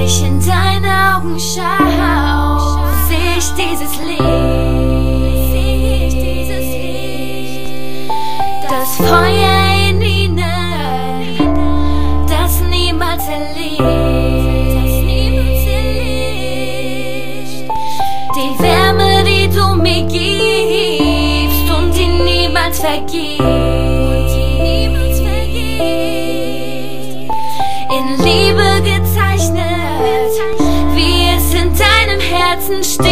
ich in deine Augen schau, seh ich dieses Licht, das Feuer in ihnen, das niemals erlischt, die Wärme, die du mir gibst und die niemals vergisst, in Liebe gezeichnet, wie es in deinem Herzen steht.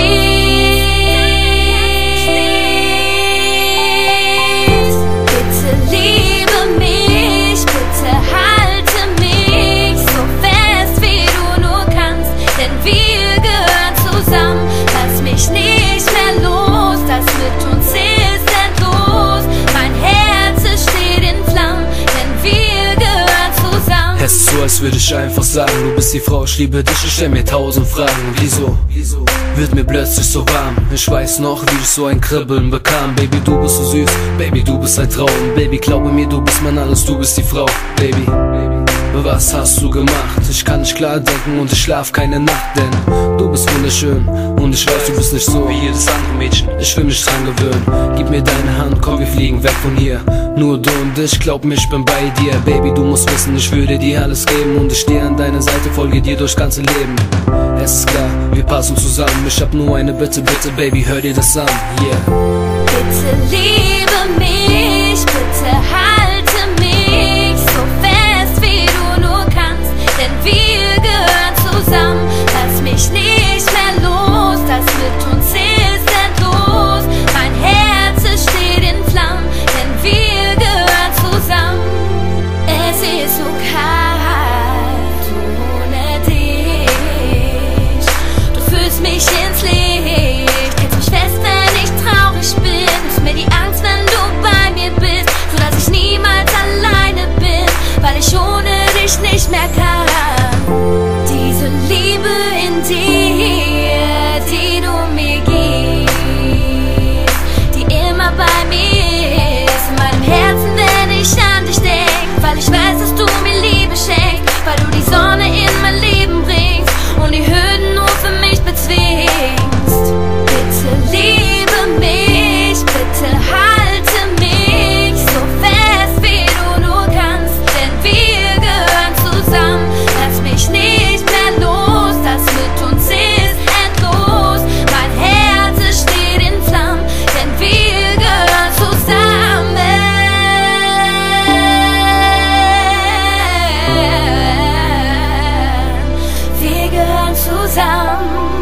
Bitte liebe mich, bitte halte mich so fest, wie du nur kannst, denn wir gehören zusammen. Lass mich nicht mehr los, das mit uns ist endlos. Mein Herz steht in Flammen, denn wir gehören zusammen. Es ist so, als würde ich einfach sagen, du bist die Frau, ich liebe dich, ich stell mir 1000 Fragen. Wieso wird mir plötzlich so warm? Ich weiß noch, wie ich so ein Kribbeln bekam. Baby, du bist so süß, Baby, du bist ein Traum. Baby, glaube mir, du bist mein alles, du bist die Frau. Baby, was hast du gemacht? Ich kann nicht klar denken und ich schlaf keine Nacht, denn du bist wunderschön und ich weiß, du bist nicht so wie jedes andere Mädchen. Ich will mich dran gewöhnen, gib mir deine Hand, komm, wir fliegen weg von hier. Nur du und ich, glaub mir, ich bin bei dir. Baby, du musst wissen, ich würde dir alles geben und ich stehe an deiner Seite, folge dir durchs ganze Leben. Es ist klar, wir passen zusammen, ich hab nur eine Bitte, bitte, Baby, hör dir das an, yeah. Bitte liebe mich, bitte halte mich so fest, wie du nur kannst, denn wir gehören zusammen. Lass mich nicht mehr los, das mit uns ist endlos. Mein Herz steht in Flammen, denn wir gehören zusammen. Es ist so kalt ohne dich, du führst mich ins Licht, hältst mich fest, wenn ich traurig bin, nimmst mir die Angst, wenn du bei mir bist, sodass ich niemals alleine bin, weil ich ohne dich nicht mehr kann. Diese Liebe in dir, die du mir gibst, die immer bei mir ist, in meinem Herzen, wenn ich an dich denk, weil ich weiß, dass du mir Liebe schenkst, weil du die Sonne in mein Leben bringst und die Hürden nur für mich bezwingst. Bitte liebe mich, bitte halte mich so fest, wie du nur kannst, denn wir gehören zusammen. Lass mich nicht mehr los, das mit uns ist endlos. Mein Herz steht in Flammen, denn wir gehören zusammen. Wir gehören zusammen.